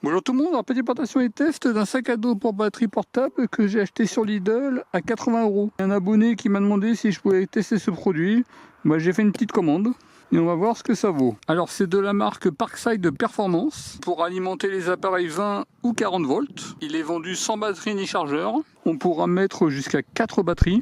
Bonjour tout le monde, alors petite présentation et test d'un sac à dos pour batterie portable que j'ai acheté sur Lidl à 80 €. Un abonné qui m'a demandé si je pouvais tester ce produit. Moi j'ai fait une petite commande et on va voir ce que ça vaut. Alors c'est de la marque Parkside Performance pour alimenter les appareils 20 ou 40 volts. Il est vendu sans batterie ni chargeur. On pourra mettre jusqu'à 4 batteries.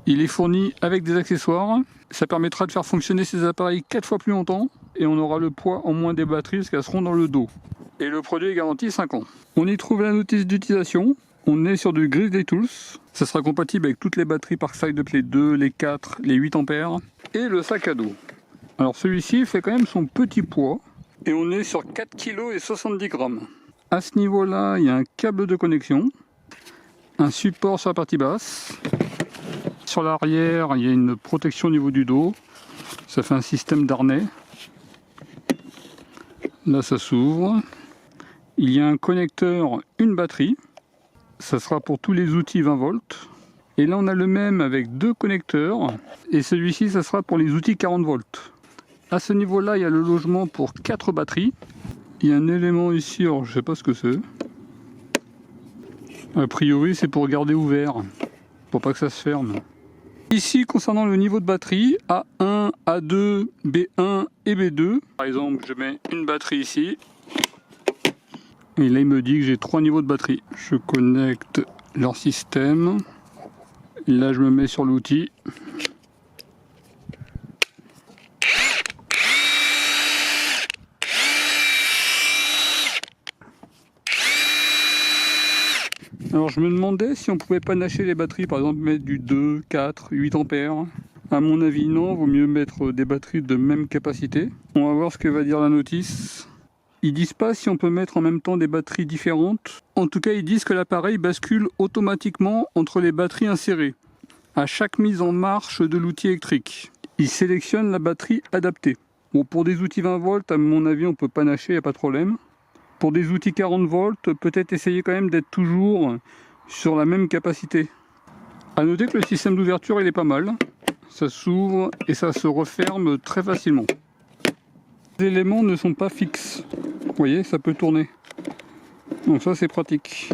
Il est fourni avec des accessoires. Ça permettra de faire fonctionner ces appareils 4 fois plus longtemps et on aura le poids en moins des batteries parce qu'elles seront dans le dos. Et le produit est garanti 5 ans. On y trouve la notice d'utilisation. On est sur du Grizzly Tools. Ça sera compatible avec toutes les batteries Parkside, les 2, les 4, les 8 ampères. Et le sac à dos. Alors celui-ci fait quand même son petit poids. Et on est sur 4 kg et 70 grammes. À ce niveau-là, il y a un câble de connexion. Un support sur la partie basse. Sur l'arrière, il y a une protection au niveau du dos. Ça fait un système d'harnais. Là, ça s'ouvre. Il y a un connecteur, une batterie. Ça sera pour tous les outils 20 volts. Et là, on a le même avec 2 connecteurs. Et celui-ci, ça sera pour les outils 40 volts. À ce niveau-là, il y a le logement pour 4 batteries. Il y a un élément ici, alors je ne sais pas ce que c'est. A priori, c'est pour garder ouvert, pour pas que ça se ferme. Ici, concernant le niveau de batterie, A1, A2, B1 et B2. Par exemple, je mets une batterie ici. Et là, il me dit que j'ai 3 niveaux de batterie. Je connecte leur système. Et là, je me mets sur l'outil. Alors, je me demandais si on pouvait panacher les batteries, par exemple mettre du 2, 4, 8 ampères. À mon avis, non, vaut mieux mettre des batteries de même capacité. On va voir ce que va dire la notice. Ils disent pas si on peut mettre en même temps des batteries différentes. En tout cas, ils disent que l'appareil bascule automatiquement entre les batteries insérées à chaque mise en marche de l'outil électrique. Ils sélectionnent la batterie adaptée. Bon, pour des outils 20 volts, à mon avis, on peut panacher, il n'y a pas de problème. Pour des outils 40 volts, peut-être essayer quand même d'être toujours sur la même capacité. A noter que le système d'ouverture, il est pas mal. Ça s'ouvre et ça se referme très facilement. Les éléments ne sont pas fixes. Vous voyez, ça peut tourner. Donc ça, c'est pratique.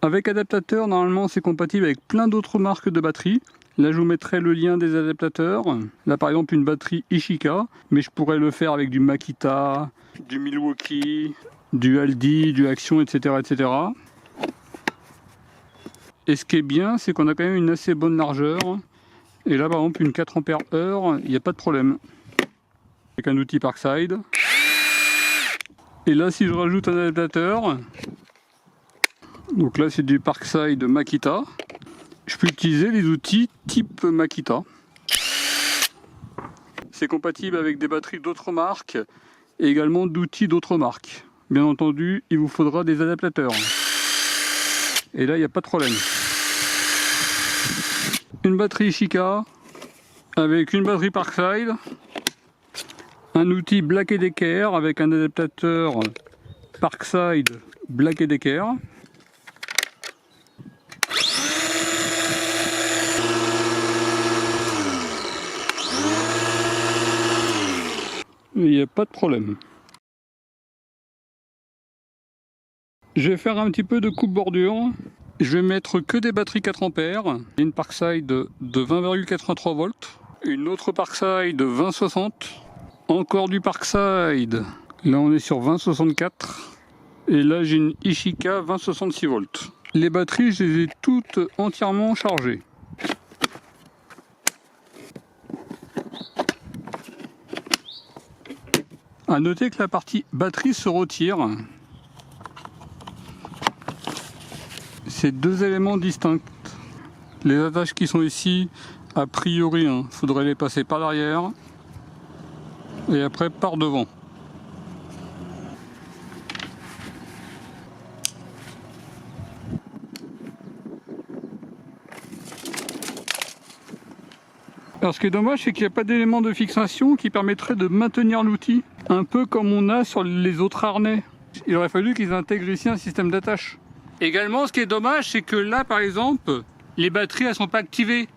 Avec adaptateur, normalement, c'est compatible avec plein d'autres marques de batteries. Là, je vous mettrai le lien des adaptateurs. Là, par exemple, une batterie Ishika, mais je pourrais le faire avec du Makita, du Milwaukee, du Aldi, du Action, etc., etc. Et ce qui est bien, c'est qu'on a quand même une assez bonne largeur. Et là, par exemple, une 4 ampères-heure, il n'y a pas de problème. Avec un outil Parkside. Et là, si je rajoute un adaptateur, donc là, c'est du Parkside Makita. Je peux utiliser les outils type Makita. C'est compatible avec des batteries d'autres marques et également d'outils d'autres marques. Bien entendu, il vous faudra des adaptateurs. Et là, il n'y a pas de problème. Une batterie Ishika avec une batterie Parkside. Un outil Black & Decker avec un adaptateur Parkside Black & Decker. Il n'y a pas de problème. Je vais faire un petit peu de coupe-bordure. Je vais mettre que des batteries 4 ampères. Une Parkside de 20,83 volts. Une autre Parkside de 20,60. Encore du Parkside. Là, on est sur 20,64. Et là, j'ai une Ishika 20,66 volts. Les batteries, je les ai toutes entièrement chargées. A noter que la partie batterie se retire. C'est 2 éléments distincts. Les attaches qui sont ici, a priori, il faudrait les passer par l'arrière et après par devant. Alors ce qui est dommage, c'est qu'il n'y a pas d'élément de fixation qui permettrait de maintenir l'outil, un peu comme on a sur les autres harnais. Il aurait fallu qu'ils intègrent ici un système d'attache. Également, ce qui est dommage, c'est que là, par exemple, les batteries, elles sont pas activées.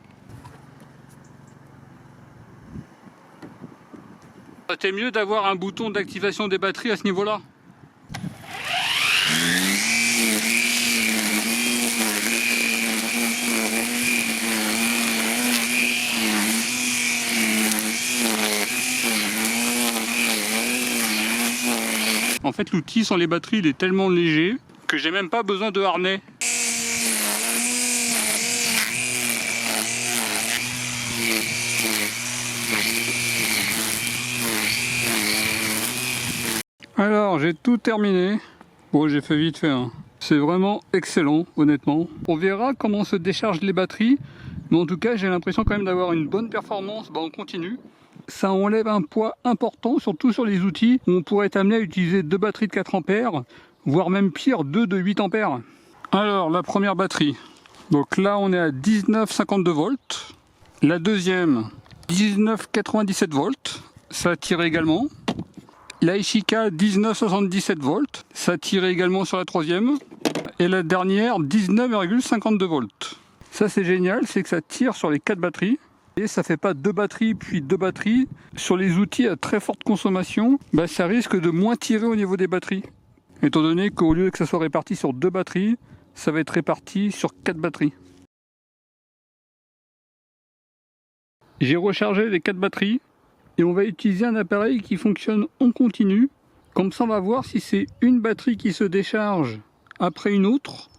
C'était mieux d'avoir un bouton d'activation des batteries à ce niveau-là. En fait, l'outil sans les batteries, il est tellement léger que j'ai même pas besoin de harnais. Alors, j'ai tout terminé. Bon, j'ai fait vite fait, hein. C'est vraiment excellent, honnêtement. On verra comment se déchargent les batteries. Mais en tout cas, j'ai l'impression quand même d'avoir une bonne performance en continu. Ça enlève un poids important, surtout sur les outils où on pourrait être amené à utiliser 2 batteries de 4 ampères, voire même pire, 2 de 8 ampères. Alors, la première batterie. Donc là, on est à 19,52 volts. La deuxième, 19,97 volts. Ça tire également. La Ishika, 19,77 volts. Ça tire également sur la troisième. Et la dernière, 19,52 volts. Ça, c'est génial, c'est que ça tire sur les 4 batteries. Et ça fait pas 2 batteries puis 2 batteries. Sur les outils à très forte consommation, ça risque de moins tirer au niveau des batteries. Étant donné qu'au lieu que ça soit réparti sur 2 batteries, ça va être réparti sur 4 batteries. J'ai rechargé les 4 batteries et on va utiliser un appareil qui fonctionne en continu. Comme ça, on va voir si c'est une batterie qui se décharge après une autre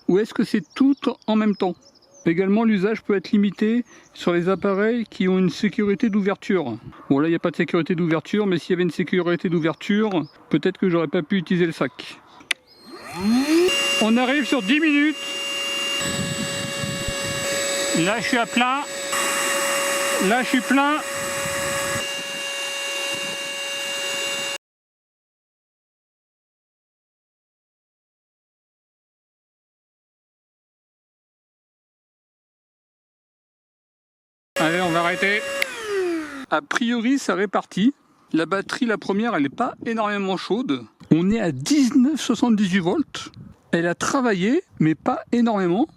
ou est-ce que c'est toutes en même temps. Également, l'usage peut être limité sur les appareils qui ont une sécurité d'ouverture. Bon, là, il n'y a pas de sécurité d'ouverture, mais s'il y avait une sécurité d'ouverture, peut-être que j'aurais pas pu utiliser le sac. On arrive sur 10 minutes. Là, je suis à plein. Là, je suis plein. Allez, on va arrêter. A priori, ça répartit. La batterie, la première, elle n'est pas énormément chaude. On est à 19,78 volts. Elle a travaillé, mais pas énormément.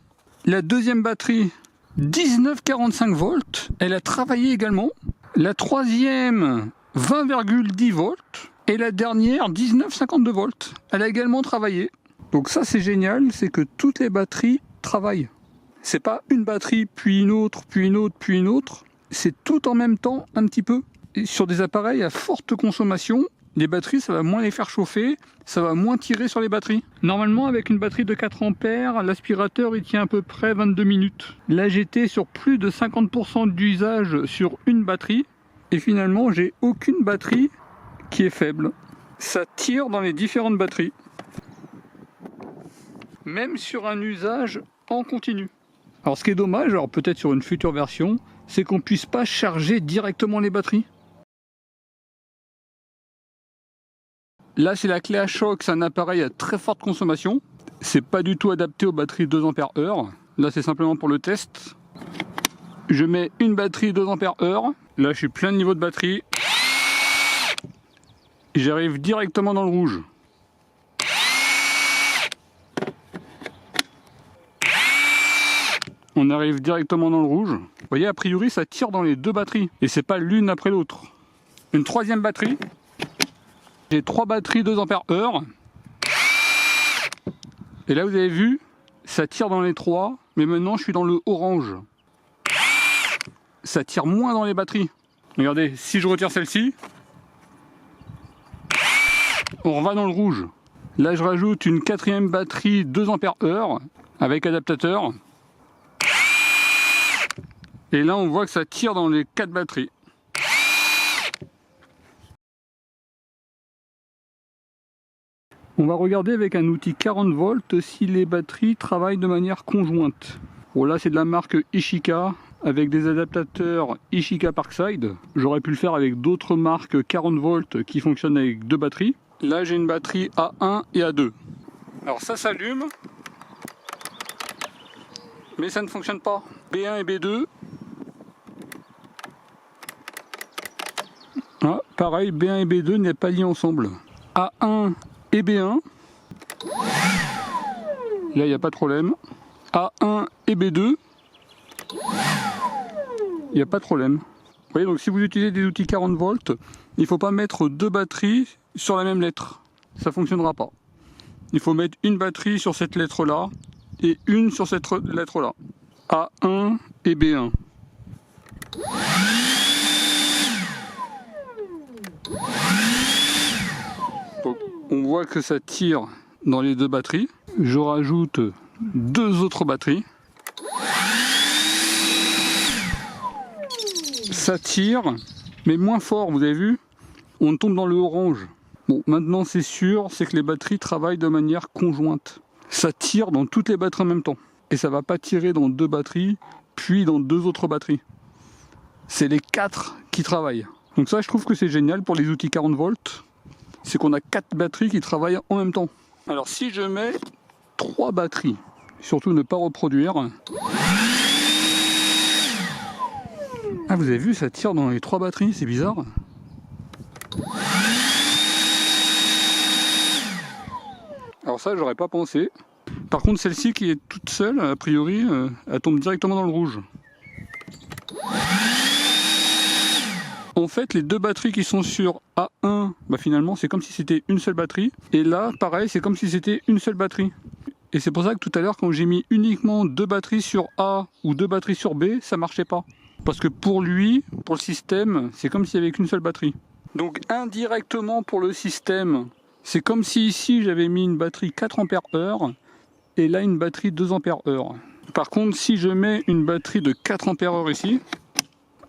La deuxième batterie, 19,45 volts. Elle a travaillé également. La troisième, 20,10 volts. Et la dernière, 19,52 volts. Elle a également travaillé. Donc ça, c'est génial, c'est que toutes les batteries travaillent. C'est pas une batterie, puis une autre, puis une autre, puis une autre. C'est tout en même temps, un petit peu. Et sur des appareils à forte consommation, les batteries, ça va moins les faire chauffer, ça va moins tirer sur les batteries. Normalement, avec une batterie de 4 ampères, l'aspirateur, il tient à peu près 22 minutes. Là, j'étais sur plus de 50% d'usage sur une batterie. Et finalement, j'ai aucune batterie qui est faible. Ça tire dans les différentes batteries. Même sur un usage en continu. Alors ce qui est dommage, alors peut-être sur une future version, c'est qu'on ne puisse pas charger directement les batteries. Là c'est la clé à choc, c'est un appareil à très forte consommation. C'est pas du tout adapté aux batteries 2 ampères heure. Là c'est simplement pour le test. Je mets une batterie 2 ampères heure. Là je suis plein de niveau de batterie. J'arrive directement dans le rouge. On arrive directement dans le rouge. Vous voyez, a priori, ça tire dans les 2 batteries. Et c'est pas l'une après l'autre. Une troisième batterie. J'ai 3 batteries 2 ampères heure. Et là, vous avez vu, ça tire dans les 3. Mais maintenant, je suis dans le orange. Ça tire moins dans les batteries. Regardez, si je retire celle-ci, on va dans le rouge. Là, je rajoute une 4e batterie 2 ampères heure avec adaptateur. Et là, on voit que ça tire dans les 4 batteries. On va regarder avec un outil 40 volts si les batteries travaillent de manière conjointe. Bon, là, c'est de la marque Ishika avec des adaptateurs Ishika Parkside. J'aurais pu le faire avec d'autres marques 40 volts qui fonctionnent avec 2 batteries. Là, j'ai une batterie A1 et A2. Alors ça s'allume, mais ça ne fonctionne pas. B1 et B2. Ah, pareil, B1 et B2 n'est pas liés ensemble. A1 et B1. Là, il n'y a pas de problème. A1 et B2. Il n'y a pas de problème. voyez, donc si vous utilisez des outils 40 volts, il ne faut pas mettre deux batteries sur la même lettre. Ça ne fonctionnera pas. Il faut mettre une batterie sur cette lettre-là et une sur cette lettre-là. A1 et B1. Donc, on voit que ça tire dans les deux batteries. Je rajoute deux autres batteries. Ça tire, mais moins fort, vous avez vu? On tombe dans le orange. Bon, maintenant c'est sûr, c'est que les batteries travaillent de manière conjointe. Ça tire dans toutes les batteries en même temps. Et ça ne va pas tirer dans deux batteries, puis dans deux autres batteries. C'est les quatre qui travaillent. Donc ça, je trouve que c'est génial pour les outils 40 volts. C'est qu'on a 4 batteries qui travaillent en même temps. Alors si je mets 3 batteries, surtout ne pas reproduire. Ah, vous avez vu, ça tire dans les 3 batteries, c'est bizarre. Alors ça, j'aurais pas pensé. Par contre, celle-ci qui est toute seule, a priori, elle tombe directement dans le rouge. En fait, les deux batteries qui sont sur A1, bah finalement, c'est comme si c'était une seule batterie. Et là, pareil, c'est comme si c'était une seule batterie. Et c'est pour ça que tout à l'heure, quand j'ai mis uniquement deux batteries sur A ou deux batteries sur B, ça marchait pas. Parce que pour lui, pour le système, c'est comme s'il n'y avait qu'une seule batterie. Donc indirectement pour le système, c'est comme si ici j'avais mis une batterie 4 ampères-heure et là une batterie 2 ampères-heure. Par contre, si je mets une batterie de 4 ampères-heure ici,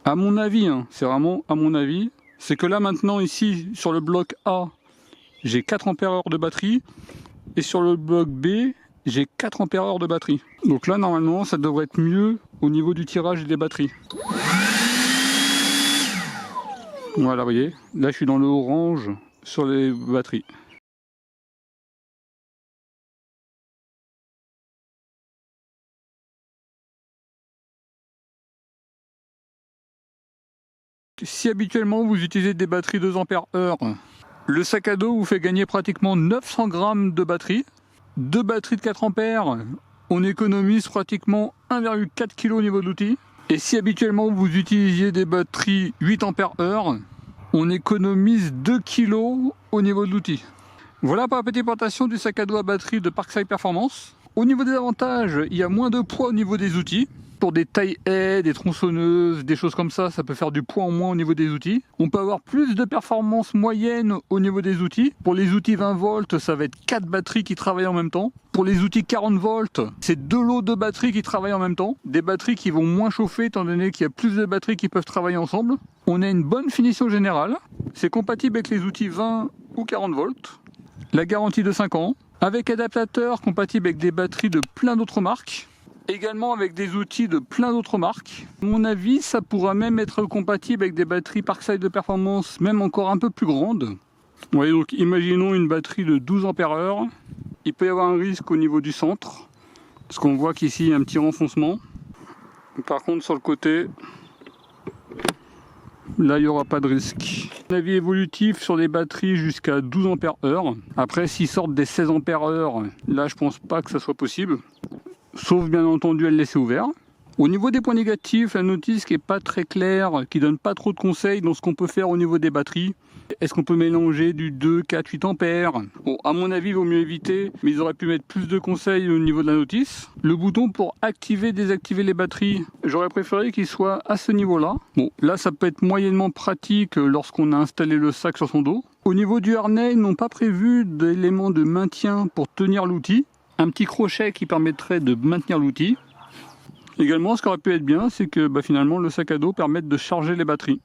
à mon avis, hein, c'est vraiment à mon avis, c'est que là maintenant ici sur le bloc A, j'ai 4 ampères-heure de batterie et sur le bloc B, j'ai 4 ampères-heure de batterie. Donc là normalement ça devrait être mieux au niveau du tirage des batteries. Voilà, vous voyez, là je suis dans le orange sur les batteries. Si habituellement vous utilisez des batteries 2 ampères-heure, le sac à dos vous fait gagner pratiquement 900 grammes de batterie. Deux batteries de 4 ampères, on économise pratiquement 1,4 kg au niveau de l'outil. Et si habituellement vous utilisiez des batteries 8 ampères-heure, on économise 2 kg au niveau de l'outil. Voilà pour la petite présentation du sac à dos à batterie de Parkside Performance. Au niveau des avantages, il y a moins de poids au niveau des outils. Pour des taille-haies, des tronçonneuses, des choses comme ça, ça peut faire du poids en moins au niveau des outils. On peut avoir plus de performance moyenne au niveau des outils. Pour les outils 20 volts, ça va être 4 batteries qui travaillent en même temps. Pour les outils 40 volts, c'est 2 lots de batteries qui travaillent en même temps. Des batteries qui vont moins chauffer étant donné qu'il y a plus de batteries qui peuvent travailler ensemble. On a une bonne finition générale. C'est compatible avec les outils 20 ou 40 volts. La garantie de 5 ans. Avec adaptateur compatible avec des batteries de plein d'autres marques. Également avec des outils de plein d'autres marques. À mon avis, ça pourra même être compatible avec des batteries Parkside de performance, même encore un peu plus grandes. Vous voyez, donc imaginons une batterie de 12 ampères-heure. Il peut y avoir un risque au niveau du centre, parce qu'on voit qu'ici il y a un petit renfoncement. Par contre, sur le côté, là il n'y aura pas de risque. Un avis évolutif sur des batteries jusqu'à 12 ampères-heure. Après, s'ils sortent des 16 ampères-heure, là je pense pas que ça soit possible. Sauf bien entendu à le laisser ouvert. Au niveau des points négatifs, la notice qui n'est pas très claire, qui donne pas trop de conseils dans ce qu'on peut faire au niveau des batteries. Est-ce qu'on peut mélanger du 2, 4, 8 ampères? Bon, à mon avis, il vaut mieux éviter, mais ils auraient pu mettre plus de conseils au niveau de la notice. Le bouton pour activer, désactiver les batteries, j'aurais préféré qu'il soit à ce niveau-là. Bon, là, ça peut être moyennement pratique lorsqu'on a installé le sac sur son dos. Au niveau du harnais, ils n'ont pas prévu d'éléments de maintien pour tenir l'outil. Un petit crochet qui permettrait de maintenir l'outil. Également, ce qui aurait pu être bien, c'est que finalement le sac à dos permette de charger les batteries.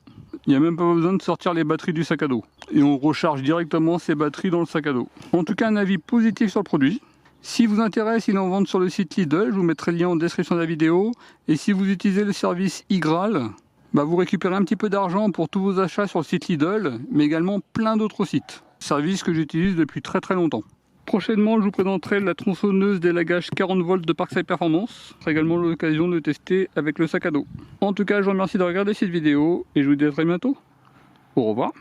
Il n'y a même pas besoin de sortir les batteries du sac à dos. Et on recharge directement ces batteries dans le sac à dos. En tout cas, un avis positif sur le produit. Si vous intéresse, il est en vente sur le site Lidl. Je vous mettrai le lien en description de la vidéo. Et si vous utilisez le service iGraal, vous récupérez un petit peu d'argent pour tous vos achats sur le site Lidl, mais également plein d'autres sites. Service que j'utilise depuis très très longtemps. Prochainement, je vous présenterai la tronçonneuse d'élagage 40 volts de Parkside Performance. Ce sera également l'occasion de tester avec le sac à dos. En tout cas, je vous remercie de regarder cette vidéo et je vous dis à très bientôt. Au revoir.